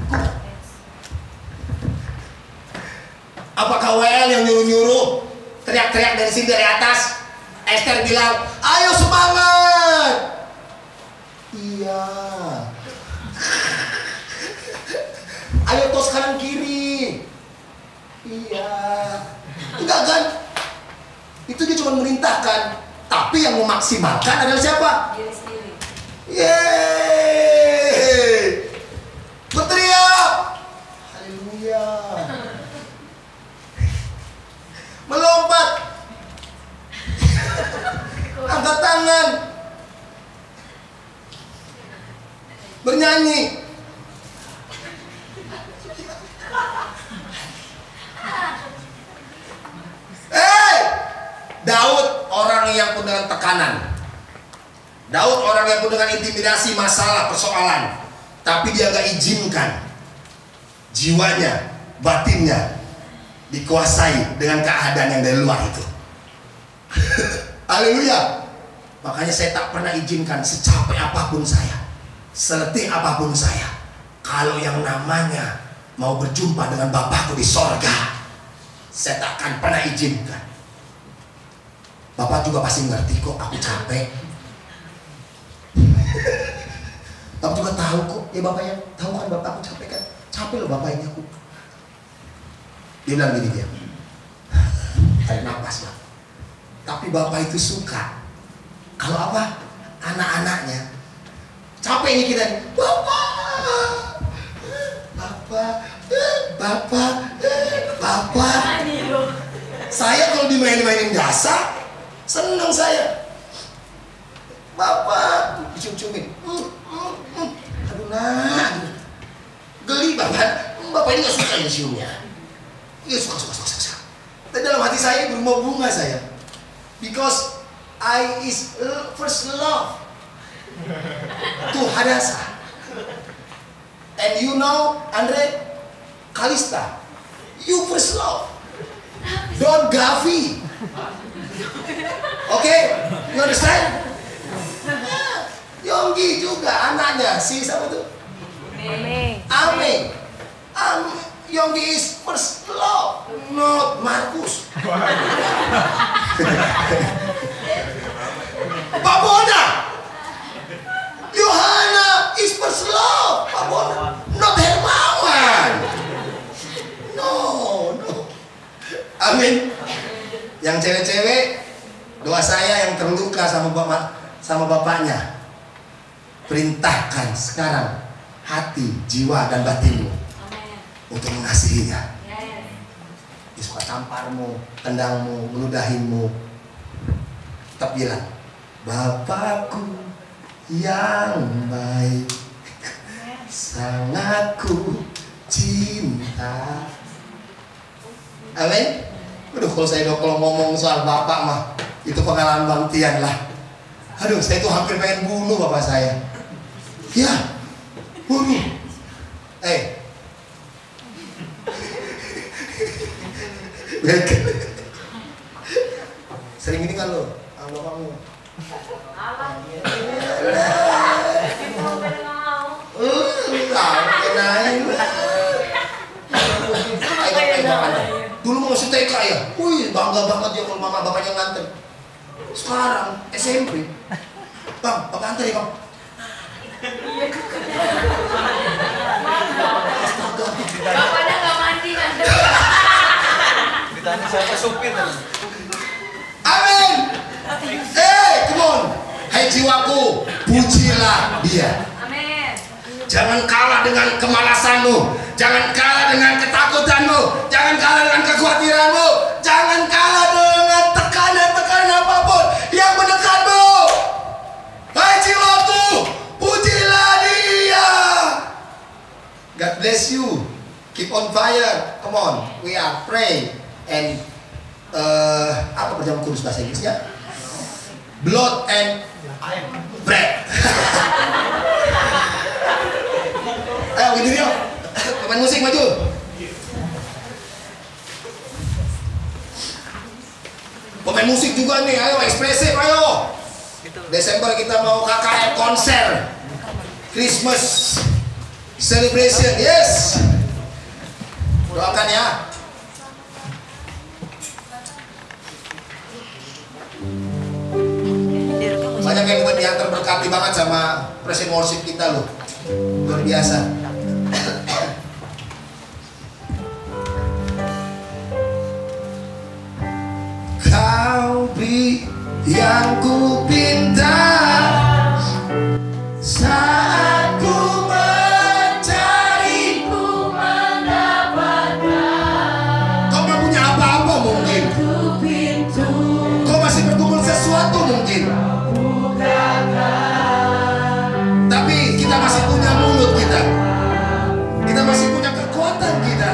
A: Apakah WL yang nyuruh-nyuruh? Teriak-teriak dari sini, dari atas. Esther bilang, ayo semangat. Iya. Ayo tos kanan kiri. Iya. Enggak kan? Itu dia cuma merintahkan. Tapi yang memaksimalkan adalah siapa? Diri sendiri. Yeay. Berteriak. Haleluya. Melompat. Angkat tangan. Bernyanyi. Daud orang yang penuh dengan tekanan. Daud orang yang penuh dengan intimidasi, masalah, persoalan. Tapi dia gak izinkan jiwanya, batinnya dikuasai dengan keadaan yang dari luar itu. Haleluya. Makanya saya tak pernah izinkan secapek apapun saya, seletih apapun saya, kalau yang namanya mau berjumpa dengan Bapakku di sorga, saya tak akan pernah izinkan. Bapak juga pasti ngerti kok, aku capek. Bapak juga tahu kok, ya Bapak ya, tahu kan Bapak aku capek kan? Capek loh Bapak ini aku. Dia bilang gini dia, tarik nafas Pak. Tapi Bapak itu suka kalau apa? Anak-anaknya capek ini kita, Bapak, Bapak, Bapak, Bapak. Saya kalau dimain-mainin jasa, senang saya. Bapak dicium-ciumin. Aduh nah, geli Bapak. Bapak ini gak suka ya ciumnya. Iya suka. Dan dalam hati saya berbunga saya. Because I is first love to Hadasa. And you know Andre Kalista, you first love. Don't Gavi. Okay, you understand? Yonggi juga anaknya si siapa tuh? Ame. Yonggi is first love, not Markus. Pak Bona. Yohana is first love, Pak Bona, not Hermawan. No. Amin. Yang cewek-cewek, doa saya yang terluka sama bapaknya, perintahkan sekarang hati, jiwa dan batinmu untuk mengasihinya. Dia suka tamparmu, tendangmu, meludahimu, tetap bilang, Bapakku yang baik, sangat ku cinta. Amin. Aduh, kalau ngomong soal bapak mah, itu pengalaman Bang Tian lah. Aduh, saya tuh hampir pengen bunuh bapak saya. Ya, bunuh. Sering ini kan lo, sama bapakmu. Dulu mau masih TK ya, wih bangga banget dia kalau mama bapaknya nganter. Sekarang SMP. Bang, antar ya bang. Astaga.
B: Bapaknya nggak mandi kan?
C: Ditanya siapa supir kan?
A: Amin. Come on. Hai jiwaku, pujilah Dia.
B: Amin.
A: Jangan kalah dengan kemalasanmu, jangan kalah dengan ketakutanmu, jangan kalah dengan kekhawatiranmu, jangan kalah dengan tekanan-tekanan apapun yang mendekatmu. Hai jiwaku, pujilah Dia. God bless you. Keep on fire. Come on, we are pray and apa perjamuan kudus bahasa Inggrisnya? Blood and bread. Ayo gini yuk, pemain musik maju. Pemain musik juga nih, ayo ekspresif ayo. Desember kita mau KKN konser, Christmas celebration, yes. Doakan ya. Banyak yang terberkati banget sama present worship kita loh, luar biasa. Kau beri yang ku pinta saat ku mencari, ku mendapatkan. Kau gak punya apa-apa mungkin, kau masih bergumul sesuatu mungkin, tapi kita masih punya mulut kita masih punya kekuatan kita.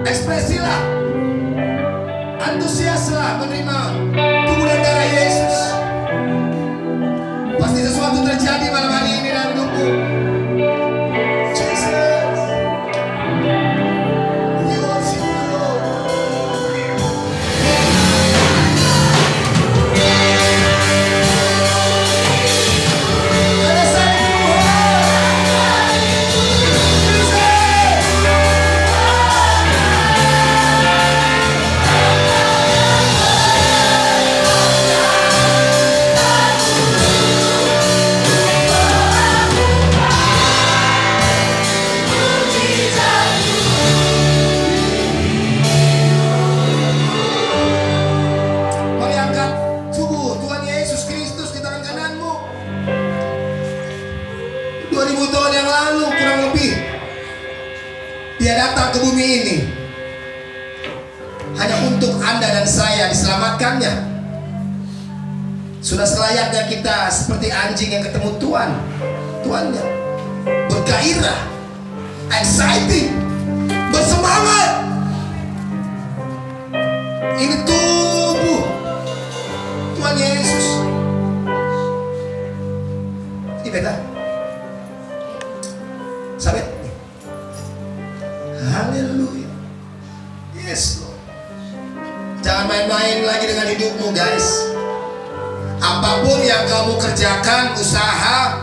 A: Ekspresilah, antusiaslah menerima tubuh dan darah Yesus. Pasti sesuatu terjadi malam hari ini dalam hidupmu. Dia datang ke bumi ini hanya untuk Anda dan saya diselamatkannya. Sudah selayaknya kita seperti anjing yang ketemu tuannya, bergairah, exciting, bersemangat. Ini tubuh Tuhan Yesus. Ini beta. Sabet. Haleluya. Yes Lord. Jangan main-main lagi dengan hidupmu guys. Apapun yang kamu kerjakan, usaha,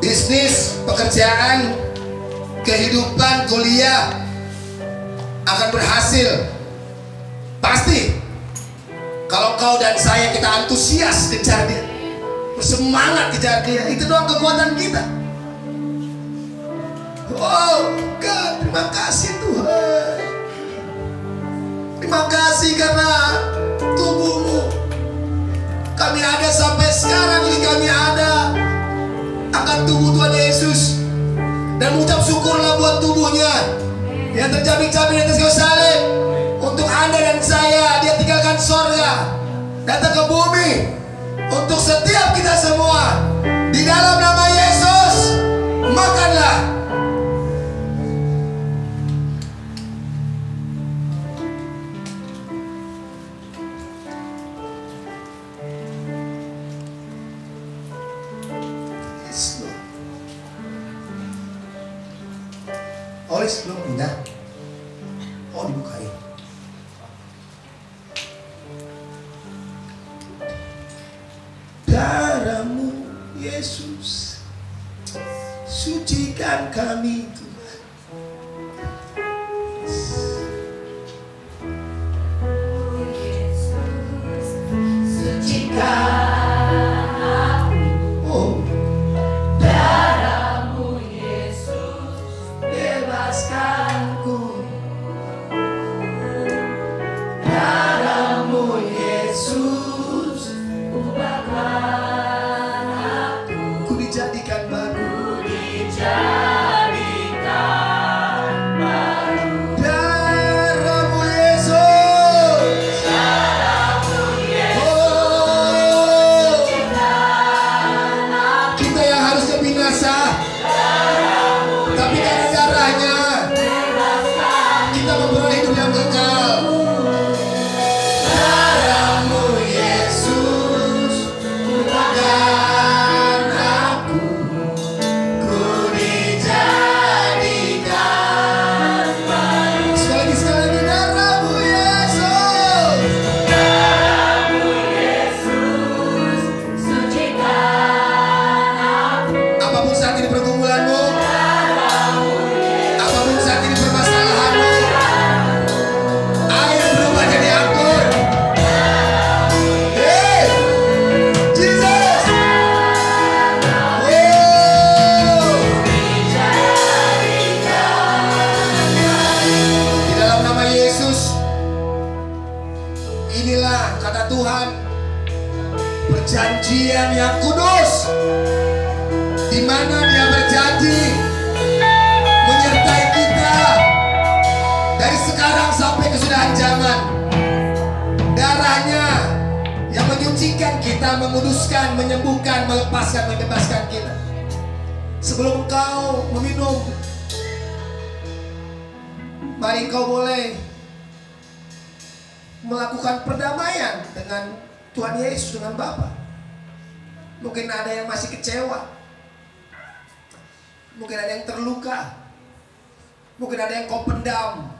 A: bisnis, pekerjaan, kehidupan, kuliah, akan berhasil. Pasti. Kalau kau dan saya kita antusias kejar dia, bersemangat kejar dia, itu doang kekuatan kita. Oh God, terima kasih Tuhan. Terima kasih karena tubuhmu. Kami ada sampai sekarang ini, kami ada akan tubuh Tuhan Yesus. Dan mengucap syukurlah buat tubuhnya yang terjabik-jabik di atas kayu salib. Untuk Anda dan saya, dia tinggalkan sorga, datang ke bumi untuk setiap kita semua. Di dalam nama Yesus, makanlah. Yes, Lord. Olis belum pindah. Oh, dibukain. Darahmu Yesus, sucikan kami Tuhan.
B: Sucikan aku.
A: Oh,
B: Darahmu Yesus, bebaskanku. Darahmu Yesus, ubahkan aku.
A: ku dijadikan baru.
B: Dijadikan baru.
A: Darahmu Yesus.
B: Darahmu Yesus,
A: Oh,
B: sucikan aku.
A: kita yang harusnya binasa, tapi karena darahnya kita memperoleh hidup yang kekal. Darahmu Yesus, ubahkan aku, ku dijadikan baru. Sekali lagi, darahmu Yesus.
B: Darahmu Yesus, sucikan aku.
A: Apapun saat ini pergumulanmu, apapun saat ini permasalahanmu, air berubah jadi anggur. Hey, Jesus. Wow. Di dalam nama Yesus, inilah kata Tuhan, perjanjian yang kudus, di mana Dia berjanji menyertai kita dari sekarang sampai kesudahan zaman. Darahnya yang menyucikan kita, menguduskan, menyembuhkan, melepaskan, membebaskan kita. Sebelum kau meminum, mari kau boleh melakukan perdamaian dengan Tuhan Yesus, dengan Bapa. Mungkin ada yang masih kecewa, mungkin ada yang terluka, mungkin ada yang kau pendam.